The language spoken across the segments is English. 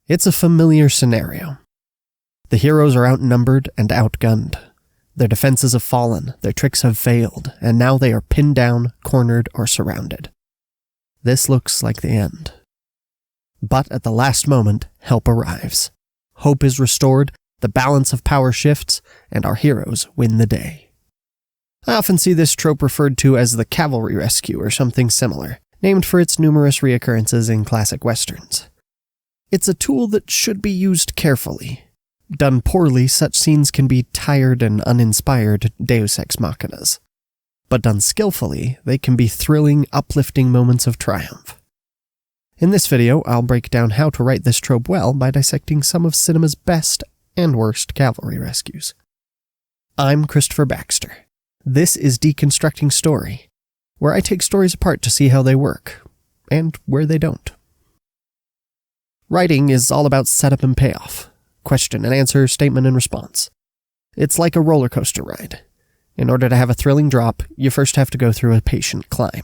It's a familiar scenario. The heroes are outnumbered and outgunned. Their defenses have fallen, their tricks have failed, and now they are pinned down, cornered, or surrounded. This looks like the end. But at the last moment, help arrives. Hope is restored, the balance of power shifts, and our heroes win the day. I often see this trope referred to as the cavalry rescue or something similar, named for its numerous reoccurrences in classic westerns. It's a tool that should be used carefully. Done poorly, such scenes can be tired and uninspired deus ex machinas. But done skillfully, they can be thrilling, uplifting moments of triumph. In this video, I'll break down how to write this trope well by dissecting some of cinema's best and worst cavalry rescues. I'm Christopher Baxter. This is Deconstructing Story, where I take stories apart to see how they work, and where they don't. Writing is all about setup and payoff. Question and answer, statement and response. It's like a roller coaster ride. In order to have a thrilling drop, you first have to go through a patient climb.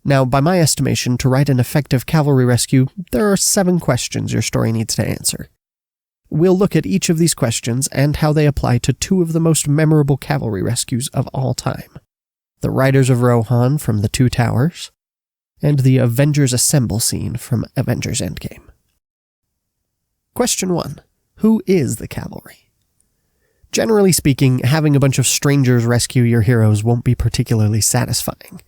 Now, by my estimation, to write an effective cavalry rescue, there are 7 questions your story needs to answer. We'll look at each of these questions and how they apply to 2 of the most memorable cavalry rescues of all time. The Riders of Rohan from The Two Towers, and the Avengers Assemble scene from Avengers Endgame. Question 1. Who is the cavalry? Generally speaking, having a bunch of strangers rescue your heroes won't be particularly satisfying.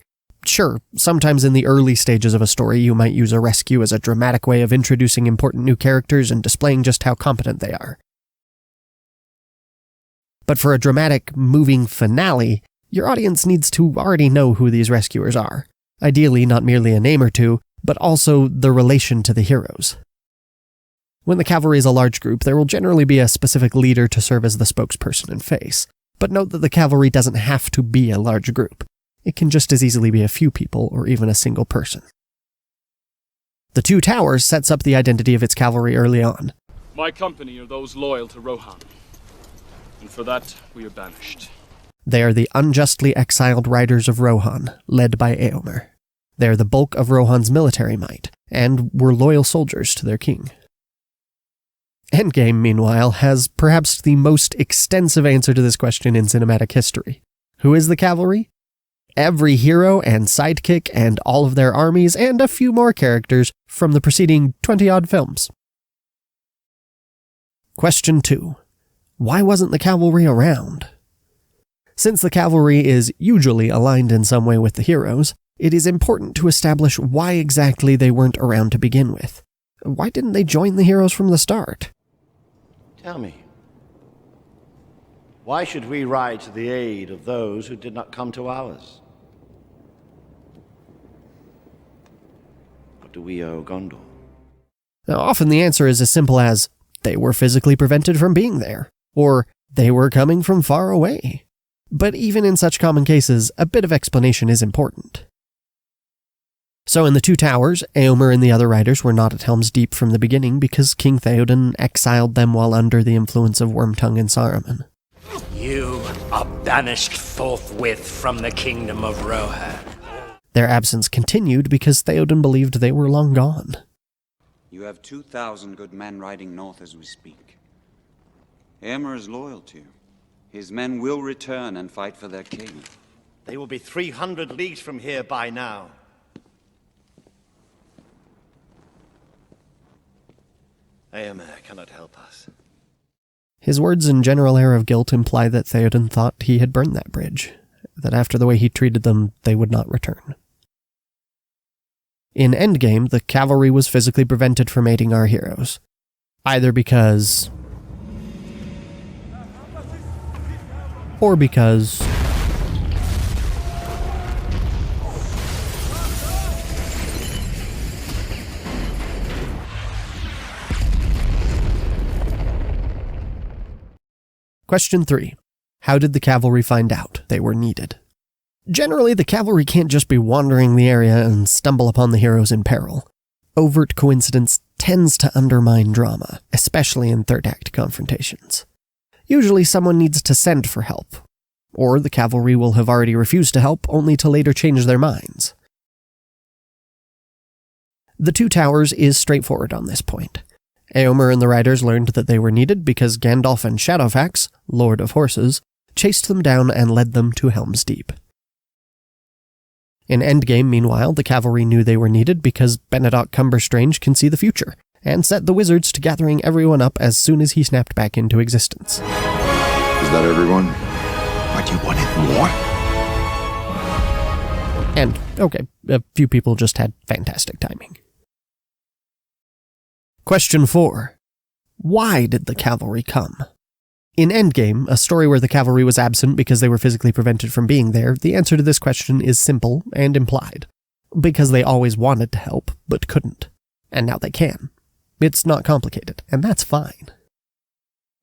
Sure, sometimes in the early stages of a story you might use a rescue as a dramatic way of introducing important new characters and displaying just how competent they are. But for a dramatic, moving finale, your audience needs to already know who these rescuers are. Ideally, not merely a name or two, but also the relation to the heroes. When the cavalry is a large group, there will generally be a specific leader to serve as the spokesperson and face. But note that the cavalry doesn't have to be a large group. It can just as easily be a few people or even a single person. The Two Towers sets up the identity of its cavalry early on. My company are those loyal to Rohan, and for that we are banished. They are the unjustly exiled Riders of Rohan, led by Éomer. They are the bulk of Rohan's military might, and were loyal soldiers to their king. Endgame, meanwhile, has perhaps the most extensive answer to this question in cinematic history. Who is the cavalry? Every hero and sidekick and all of their armies and a few more characters from the preceding 20-odd films. Question 2. Why wasn't the cavalry around? Since the cavalry is usually aligned in some way with the heroes, it is important to establish why exactly they weren't around to begin with. Why didn't they join the heroes from the start? Tell me, why should we ride to the aid of those who did not come to ours? What do we owe Gondor? Now, often the answer is as simple as, they were physically prevented from being there, or they were coming from far away. But even in such common cases, a bit of explanation is important. So in The Two Towers, Éomer and the other riders were not at Helm's Deep from the beginning because King Theoden exiled them while under the influence of Wormtongue and Saruman. You are banished forthwith from the kingdom of Rohan. Their absence continued because Theoden believed they were long gone. You have 2,000 good men riding north as we speak. Éomer is loyal to you. His men will return and fight for their king. They will be 300 leagues from here by now. Éomer cannot help us. His words and general air of guilt imply that Theoden thought he had burned that bridge, that after the way he treated them, they would not return. In Endgame, the cavalry was physically prevented from aiding our heroes, either because... or because... Question 3. How did the cavalry find out they were needed? Generally, the cavalry can't just be wandering the area and stumble upon the heroes in peril. Overt coincidence tends to undermine drama, especially in third-act confrontations. Usually someone needs to send for help, or the cavalry will have already refused to help only to later change their minds. The Two Towers is straightforward on this point. Éomer and the riders learned that they were needed because Gandalf and Shadowfax, Lord of Horses, chased them down and led them to Helm's Deep. In Endgame, meanwhile, the cavalry knew they were needed because Benedoc Cumberstrange can see the future, and set the wizards to gathering everyone up as soon as he snapped back into existence. Is that everyone? What, you wanted more? And, okay, a few people just had fantastic timing. Question 4. Why did the cavalry come? In Endgame, a story where the cavalry was absent because they were physically prevented from being there, the answer to this question is simple and implied. Because they always wanted to help, but couldn't. And now they can. It's not complicated, and that's fine.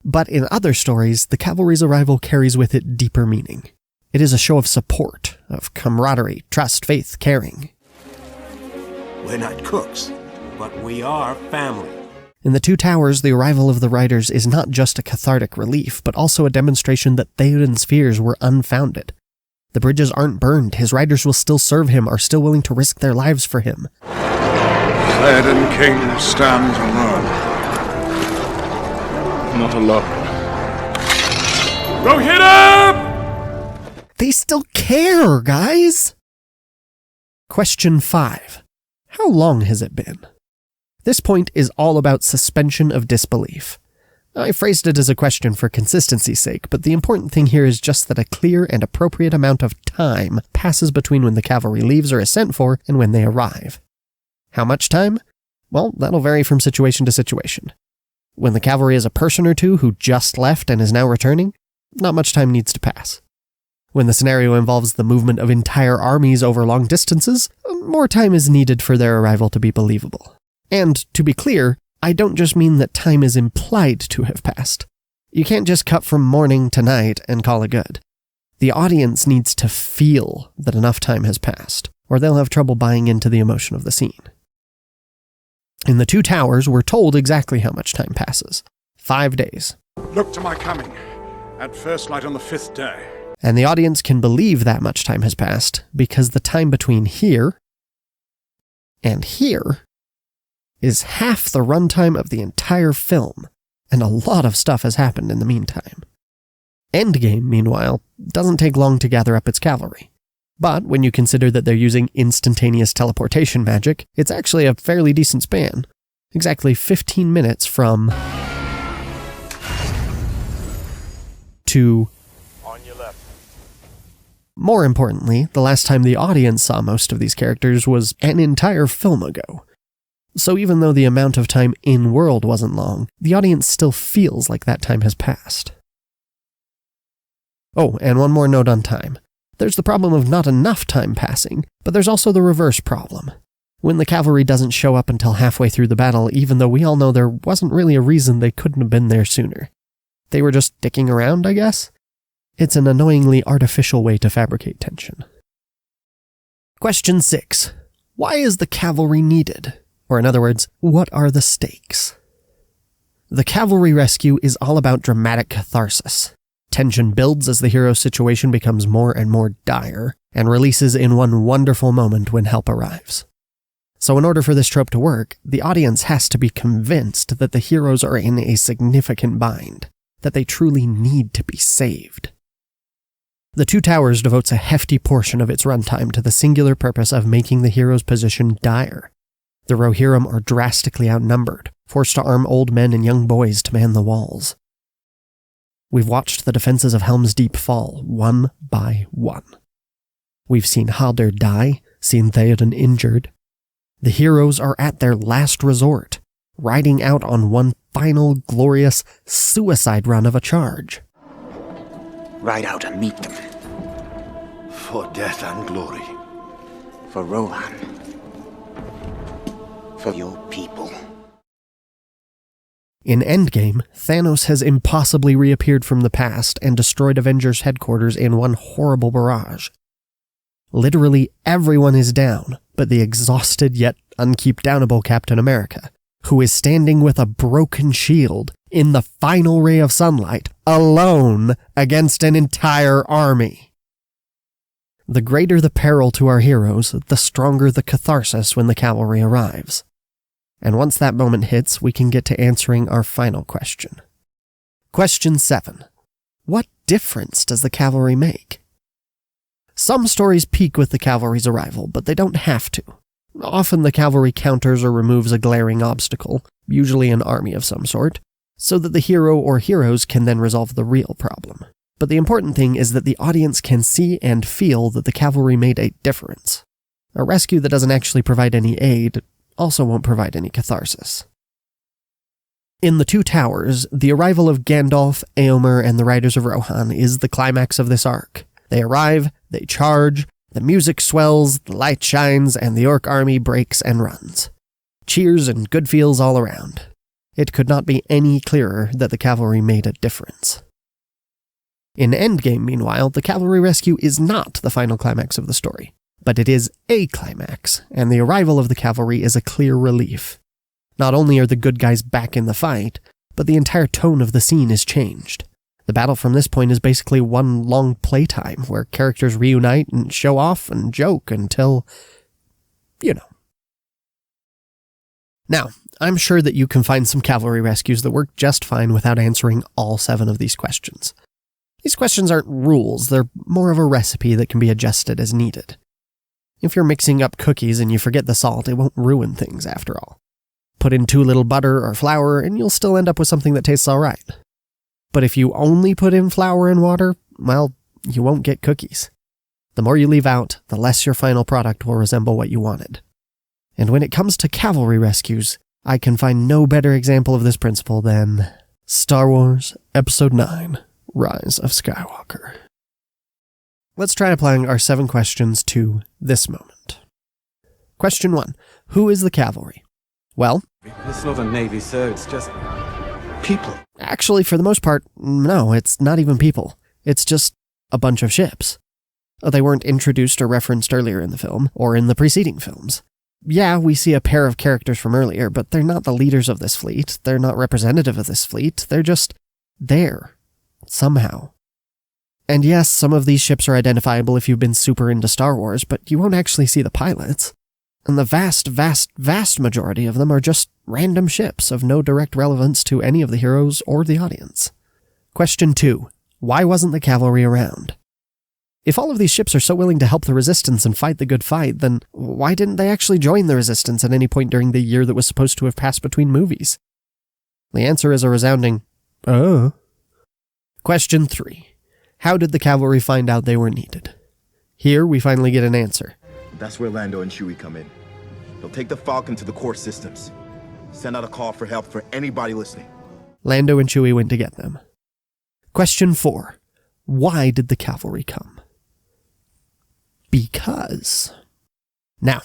But in other stories, the cavalry's arrival carries with it deeper meaning. It is a show of support, of camaraderie, trust, faith, caring. We're not cooks, but we are family. In the Two Towers, the arrival of the riders is not just a cathartic relief, but also a demonstration that Theoden's fears were unfounded. The bridges aren't burned, his riders will still serve him, are still willing to risk their lives for him. Theoden King stands alone. Not alone. Go hit him! They still care, guys! Question 5. How long has it been? This point is all about suspension of disbelief. I phrased it as a question for consistency's sake, but the important thing here is just that a clear and appropriate amount of time passes between when the cavalry leaves or is sent for and when they arrive. How much time? Well, that'll vary from situation to situation. When the cavalry is a person or two who just left and is now returning, not much time needs to pass. When the scenario involves the movement of entire armies over long distances, more time is needed for their arrival to be believable. And, to be clear, I don't just mean that time is implied to have passed. You can't just cut from morning to night and call it good. The audience needs to feel that enough time has passed, or they'll have trouble buying into the emotion of the scene. In the Two Towers, we're told exactly how much time passes. 5 days. Look to my coming, at first light on the 5th day. And the audience can believe that much time has passed, because the time between here and here is half the runtime of the entire film, and a lot of stuff has happened in the meantime. Endgame, meanwhile, doesn't take long to gather up its cavalry. But when you consider that they're using instantaneous teleportation magic, it's actually a fairly decent span. Exactly 15 minutes from to On your left. More importantly, the last time the audience saw most of these characters was an entire film ago. So even though the amount of time in-world wasn't long, the audience still feels like that time has passed. Oh, and one more note on time. There's the problem of not enough time passing, but there's also the reverse problem. When the cavalry doesn't show up until halfway through the battle, even though we all know there wasn't really a reason they couldn't have been there sooner. They were just dicking around, I guess? It's an annoyingly artificial way to fabricate tension. Question 6. Why is the cavalry needed? Or in other words, what are the stakes? The cavalry rescue is all about dramatic catharsis. Tension builds as the hero's situation becomes more and more dire, and releases in one wonderful moment when help arrives. So in order for this trope to work, the audience has to be convinced that the heroes are in a significant bind, that they truly need to be saved. The Two Towers devotes a hefty portion of its runtime to the singular purpose of making the hero's position dire. The Rohirrim are drastically outnumbered, forced to arm old men and young boys to man the walls. We've watched the defenses of Helm's Deep fall, one by one. We've seen Haldir die, seen Theoden injured. The heroes are at their last resort, riding out on one final glorious suicide run of a charge. Ride out and meet them. For death and glory. For Rohan. For your people. In Endgame, Thanos has impossibly reappeared from the past and destroyed Avengers headquarters in one horrible barrage. Literally everyone is down, but the exhausted yet unkeep-downable Captain America, who is standing with a broken shield in the final ray of sunlight, alone against an entire army. The greater the peril to our heroes, the stronger the catharsis when the cavalry arrives. And once that moment hits, we can get to answering our final question. Question 7. What difference does the cavalry make? Some stories peak with the cavalry's arrival, but they don't have to. Often the cavalry counters or removes a glaring obstacle, usually an army of some sort, so that the hero or heroes can then resolve the real problem. But the important thing is that the audience can see and feel that the cavalry made a difference. A rescue that doesn't actually provide any aid also won't provide any catharsis. In the Two Towers, the arrival of Gandalf, Éomer, and the Riders of Rohan is the climax of this arc. They arrive, they charge, the music swells, the light shines, and the orc army breaks and runs. Cheers and good feels all around. It could not be any clearer that the cavalry made a difference. In Endgame, meanwhile, the cavalry rescue is not the final climax of the story, but it is a climax, and the arrival of the cavalry is a clear relief. Not only are the good guys back in the fight, but the entire tone of the scene is changed. The battle from this point is basically one long playtime where characters reunite and show off and joke until, you know. Now, I'm sure that you can find some cavalry rescues that work just fine without answering all 7 of these questions. These questions aren't rules, they're more of a recipe that can be adjusted as needed. If you're mixing up cookies and you forget the salt, it won't ruin things after all. Put in too little butter or flour and you'll still end up with something that tastes alright. But if you only put in flour and water, well, you won't get cookies. The more you leave out, the less your final product will resemble what you wanted. And when it comes to cavalry rescues, I can find no better example of this principle than Star Wars Episode 9, Rise of Skywalker. Let's try applying our 7 questions to this moment. Question 1. Who is the cavalry? Well, It's not a navy, sir. It's just people. actually, for the most part, no, it's not even people. It's just a bunch of ships. They weren't introduced or referenced earlier in the film, or in the preceding films. Yeah, we see a pair of characters from earlier, but they're not the leaders of this fleet. They're not representative of this fleet. They're just there. Somehow. And yes, some of these ships are identifiable if you've been super into Star Wars, but you won't actually see the pilots. And the vast majority of them are just random ships of no direct relevance to any of the heroes or the audience. Question 2. Why wasn't the cavalry around? If all of these ships are so willing to help the Resistance and fight the good fight, then why didn't they actually join the Resistance at any point during the year that was supposed to have passed between movies? The answer is a resounding, oh. Question 3. How did the cavalry find out they were needed? Here we finally get an answer. That's where Lando and Chewie come in. They'll take the Falcon to the core systems. Send out a call for help for anybody listening. Lando and Chewie went to get them. Question 4. Why did the cavalry come? Because. Now,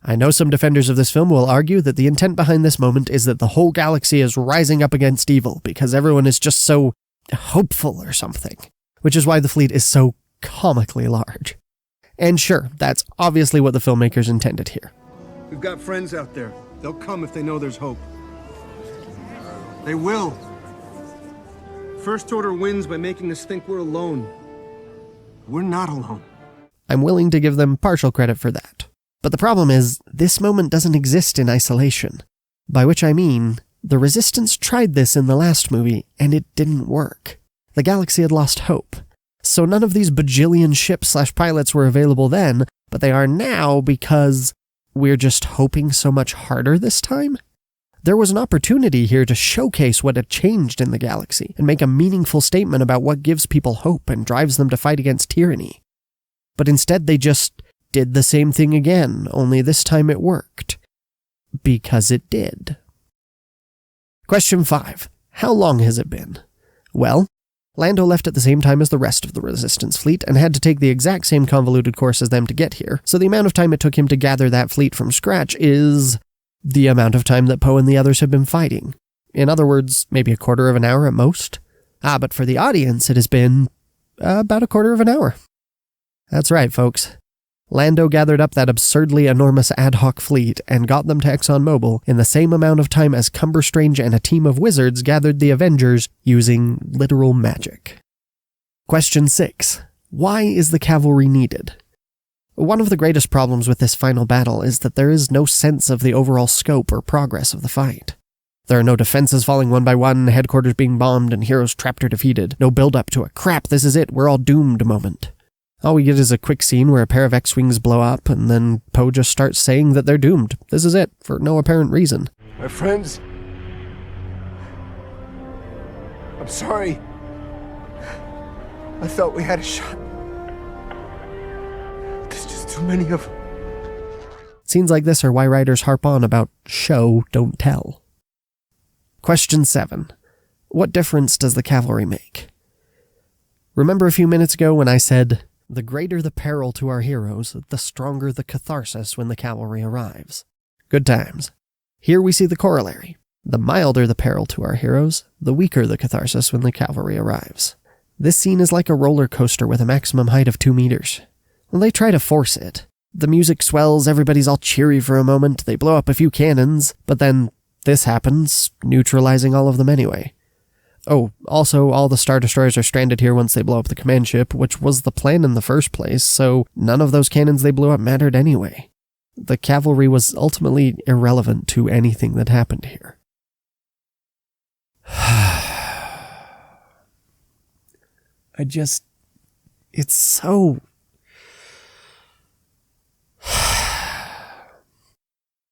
I know some defenders of this film will argue that the intent behind this moment is that the whole galaxy is rising up against evil because everyone is just so hopeful or something, which is why the fleet is so comically large. And sure, that's obviously what the filmmakers intended here. We've got friends out there. They'll come if they know there's hope. They will. First Order wins by making us think we're alone. We're not alone. I'm willing to give them partial credit for that. But the problem is, this moment doesn't exist in isolation. By which I mean, the Resistance tried this in the last movie, and it didn't work. The galaxy had lost hope. So none of these bajillion ships/pilots were available then, but they are now because we're just hoping so much harder this time? There was an opportunity here to showcase what had changed in the galaxy and make a meaningful statement about what gives people hope and drives them to fight against tyranny. But instead they just did the same thing again, only this time it worked. Because it did. Question 5. How long has it been? Well, Lando left at the same time as the rest of the Resistance fleet and had to take the exact same convoluted course as them to get here, so the amount of time it took him to gather that fleet from scratch is the amount of time that Poe and the others have been fighting. In other words, maybe a quarter of an hour at most. But for the audience, it has been about a quarter of an hour. That's right, folks. Lando gathered up that absurdly enormous ad hoc fleet and got them to ExxonMobil in the same amount of time as Cumberstrange and a team of wizards gathered the Avengers using literal magic. Question 6. Why is the cavalry needed? One of the greatest problems with this final battle is that there is no sense of the overall scope or progress of the fight. There are no defenses falling one by one, headquarters being bombed, and heroes trapped or defeated. No build-up to a crap, this is it, we're all doomed moment. All we get is a quick scene where a pair of X-Wings blow up, and then Poe just starts saying that they're doomed. This is it, for no apparent reason. My friends, I'm sorry. I thought we had a shot. There's just too many of them. Scenes like this are why writers harp on about show, don't tell. Question 7. What difference does the cavalry make? Remember a few minutes ago when I said, the greater the peril to our heroes, the stronger the catharsis when the cavalry arrives. Good times. Here we see the corollary. The milder the peril to our heroes, the weaker the catharsis when the cavalry arrives. This scene is like a roller coaster with a maximum height of 2 meters. Well, they try to force it. The music swells, everybody's all cheery for a moment, they blow up a few cannons, but then this happens, neutralizing all of them anyway. Oh, also, all the Star Destroyers are stranded here once they blow up the command ship, which was the plan in the first place, so none of those cannons they blew up mattered anyway. The cavalry was ultimately irrelevant to anything that happened here. It's so...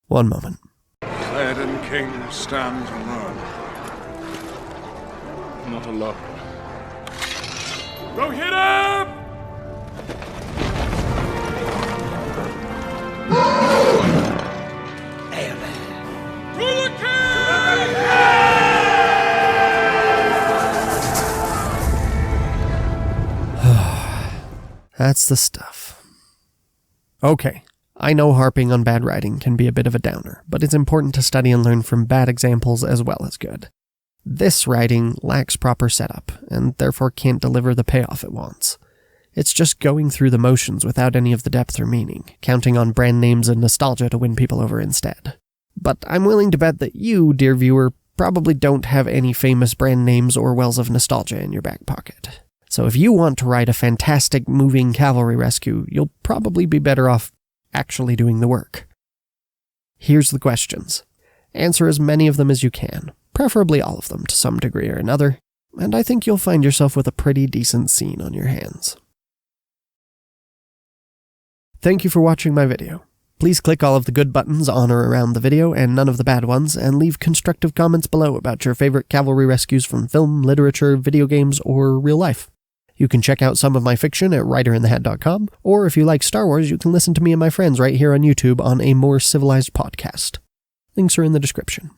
One moment. Theoden King stands alone. Not alone. Go hit him! To the king! That's the stuff. Okay. I know harping on bad writing can be a bit of a downer, but it's important to study and learn from bad examples as well as good. This writing lacks proper setup, and therefore can't deliver the payoff it wants. It's just going through the motions without any of the depth or meaning, counting on brand names and nostalgia to win people over instead. But I'm willing to bet that you, dear viewer, probably don't have any famous brand names or wells of nostalgia in your back pocket. So if you want to write a fantastic moving cavalry rescue, you'll probably be better off actually doing the work. Here's the questions. Answer as many of them as you can, preferably all of them to some degree or another, and I think you'll find yourself with a pretty decent scene on your hands. Thank you for watching my video. Please click all of the good buttons on or around the video and none of the bad ones, and leave constructive comments below about your favorite cavalry rescues from film, literature, video games, or real life. You can check out some of my fiction at writerinthehat.com, or if you like Star Wars, you can listen to me and my friends right here on YouTube on a more civilized podcast. Links are in the description.